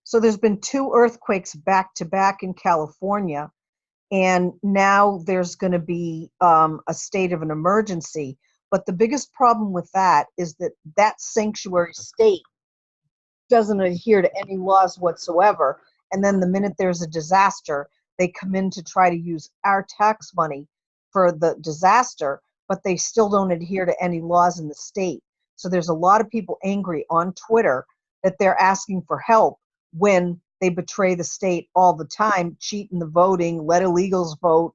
So there's been two earthquakes back to back in California, and now there's going to be a state of an emergency. But the biggest problem with that is that that sanctuary state doesn't adhere to any laws whatsoever. And then the minute there's a disaster, they come in to try to use our tax money for the disaster, but they still don't adhere to any laws in the state. So there's a lot of people angry on Twitter that they're asking for help when they betray the state all the time, cheat in the voting, let illegals vote,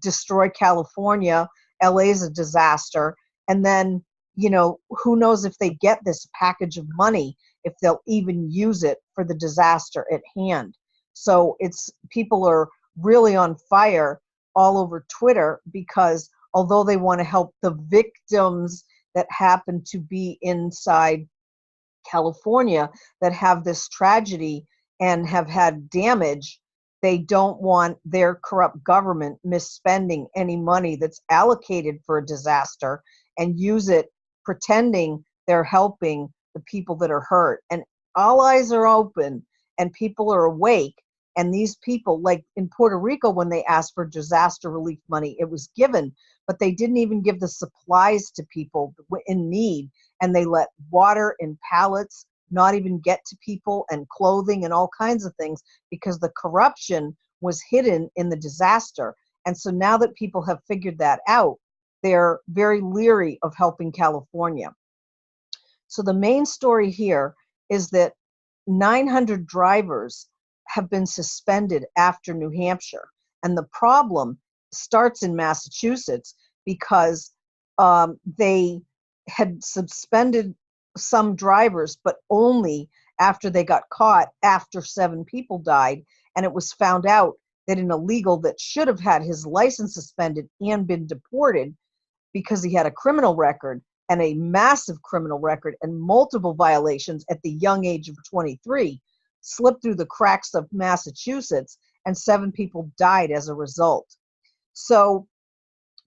destroy California. LA's a disaster. And then, who knows if they get this package of money, if they'll even use it for the disaster at hand. So people are really on fire all over Twitter because although they want to help the victims that happen to be inside California that have this tragedy and have had damage, they don't want their corrupt government misspending any money that's allocated for a disaster and use it pretending they're helping the people that are hurt. And all eyes are open and people are awake. And these people, like in Puerto Rico, when they asked for disaster relief money, it was given, but they didn't even give the supplies to people in need. And they let water in pallets not even get to people, and clothing and all kinds of things, because the corruption was hidden in the disaster. And so now that people have figured that out, they're very leery of helping California. So the main story here is that 900 drivers have been suspended after New Hampshire. And the problem starts in Massachusetts because they had suspended some drivers, but only after they got caught after 7 people died. And it was found out that an illegal that should have had his license suspended and been deported because he had a criminal record, and a massive criminal record and multiple violations at the young age of 23, slipped through the cracks of Massachusetts, and 7 people died as a result. So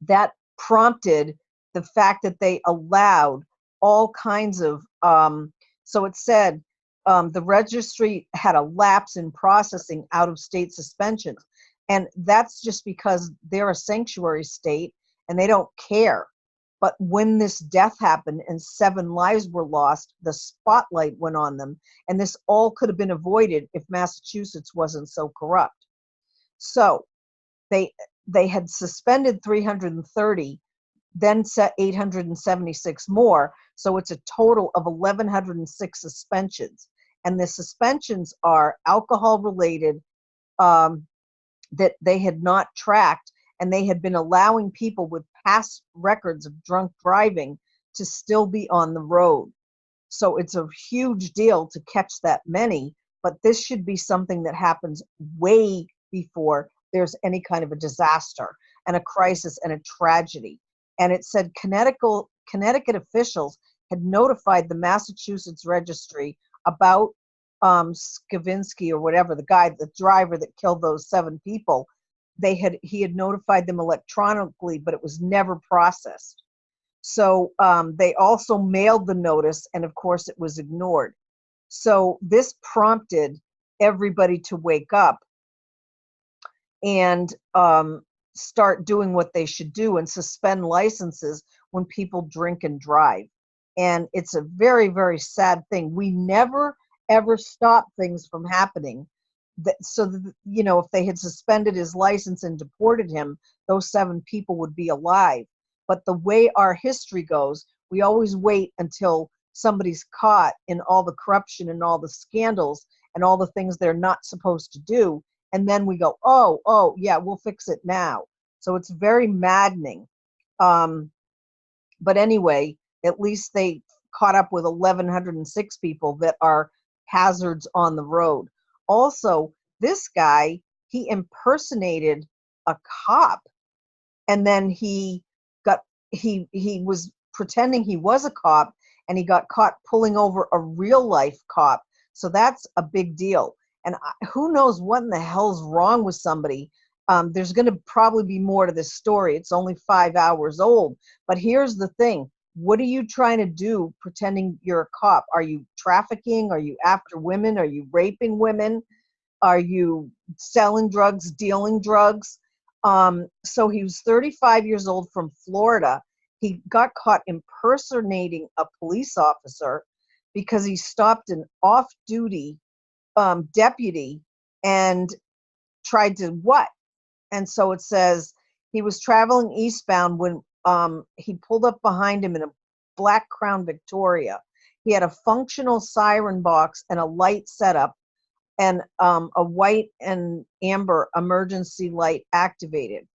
that prompted the fact that they allowed all kinds of, so it said the registry had a lapse in processing out-of-state suspensions. And that's just because they're a sanctuary state and they don't care. But when this death happened and 7 lives were lost, the spotlight went on them. And this all could have been avoided if Massachusetts wasn't so corrupt. So they had suspended 330, then set 876 more. So it's a total of 1,106 suspensions. And the suspensions are alcohol related, that they had not tracked, and they had been allowing people with past records of drunk driving to still be on the road. So it's a huge deal to catch that many, but this should be something that happens way before there's any kind of a disaster and a crisis and a tragedy. And it said Connecticut officials had notified the Massachusetts registry about Skavinsky or whatever, the driver that killed those 7 people. He had notified them electronically, but it was never processed. So they also mailed the notice, and of course it was ignored. So this prompted everybody to wake up and start doing what they should do and suspend licenses when people drink and drive. And it's a very, very sad thing. We never, ever stop things from happening. If they had suspended his license and deported him, those 7 people would be alive. But the way our history goes, we always wait until somebody's caught in all the corruption and all the scandals and all the things they're not supposed to do. And then we go, oh, yeah, we'll fix it now. So it's very maddening. But anyway, at least they caught up with 1,106 people that are hazards on the road. Also, this guy, he impersonated a cop, and then he was pretending he was a cop, and he got caught pulling over a real life cop. So that's a big deal. And who knows what in the hell's wrong with somebody. There's going to probably be more to this story. It's only 5 hours old. But here's the thing. what are you trying to do pretending you're a cop? Are you trafficking? Are you after women? Are you raping women? Are you selling drugs, dealing drugs? So he was 35 years old from Florida. He got caught impersonating a police officer because he stopped an off-duty deputy and tried to what? And so it says he was traveling eastbound when he pulled up behind him in a black Crown Victoria. He had a functional siren box and a light setup and a white and amber emergency light activated.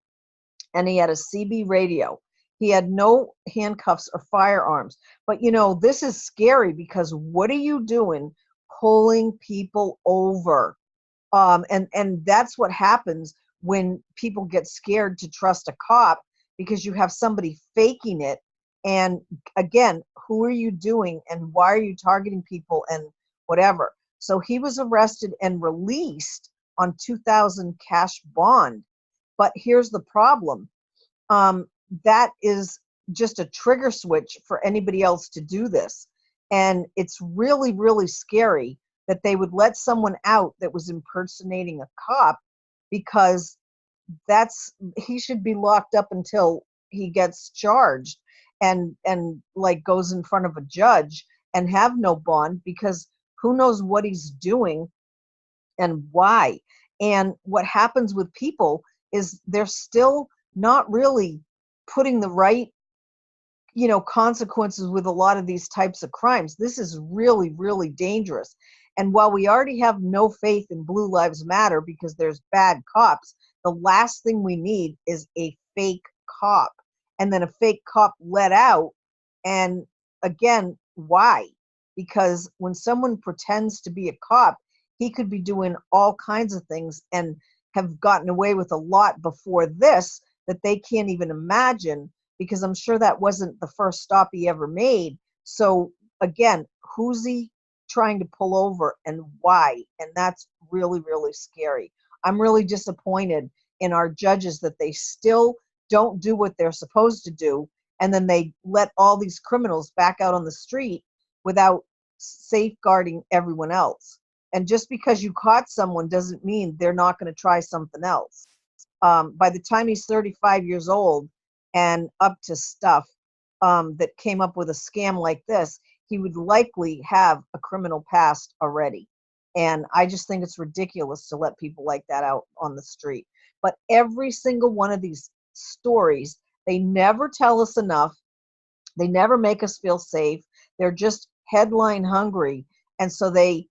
And he had a CB radio. He had no handcuffs or firearms. But you know, this is scary because what are you doing pulling people over? And that's what happens when people get scared to trust a cop because you have somebody faking it. And again, who are you doing and why are you targeting people and whatever? So he was arrested and released on 2,000 cash bond. But here's the problem. Um, that is just a trigger switch for anybody else to do this. And it's really, really scary that they would let someone out that was impersonating a cop because he should be locked up until he gets charged and like goes in front of a judge and have no bond because who knows what he's doing and why. And what happens with people is they're still not really putting the right consequences with a lot of these types of crimes. This is really, really dangerous. And while we already have no faith in Blue Lives Matter because there's bad cops, the last thing we need is a fake cop. And then a fake cop let out. And again, why? Because when someone pretends to be a cop, he could be doing all kinds of things and have gotten away with a lot before this that they can't even imagine, because I'm sure that wasn't the first stop he ever made. So again, who's he trying to pull over and why? And that's really, really scary. I'm really disappointed in our judges that they still don't do what they're supposed to do. And then they let all these criminals back out on the street without safeguarding everyone else. And just because you caught someone doesn't mean they're not going to try something else. By the time he's 35 years old and up to stuff that came up with a scam like this, he would likely have a criminal past already. And I just think it's ridiculous to let people like that out on the street. But every single one of these stories, they never tell us enough. They never make us feel safe. They're just headline hungry. And so they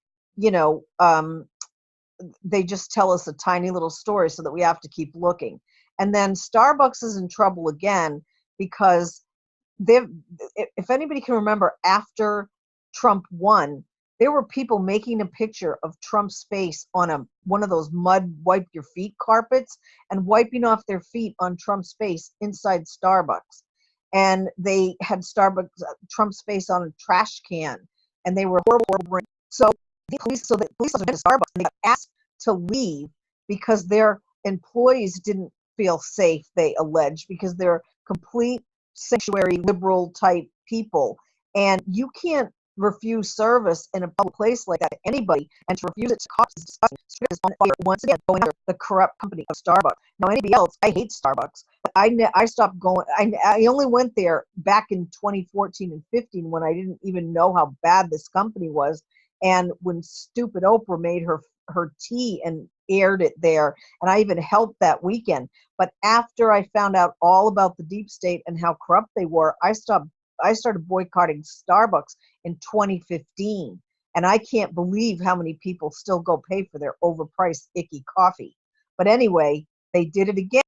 just tell us a tiny little story so that we have to keep looking. And then Starbucks is in trouble again because if anybody can remember, after Trump won, there were people making a picture of Trump's face on one of those mud wipe your feet carpets and wiping off their feet on Trump's face inside Starbucks. And they had Trump's face on a trash can, and they were horrible. So the police officers went to Starbucks and they got asked to leave because their employees didn't feel safe, they allege, because they're complete sanctuary liberal type people. And you can't refuse service in a public place like that to anybody, and to refuse it to cops is disgusting. Once again, going after the corrupt company of Starbucks. Now, anybody else, I hate Starbucks, but I stopped going. I only went there back in 2014 and 15 when I didn't even know how bad this company was, and when stupid Oprah made her tea and aired it there, and I even helped that weekend. But after I found out all about the deep state and how corrupt they were, I started boycotting Starbucks in 2015. And I can't believe how many people still go pay for their overpriced, icky coffee. But anyway, they did it again.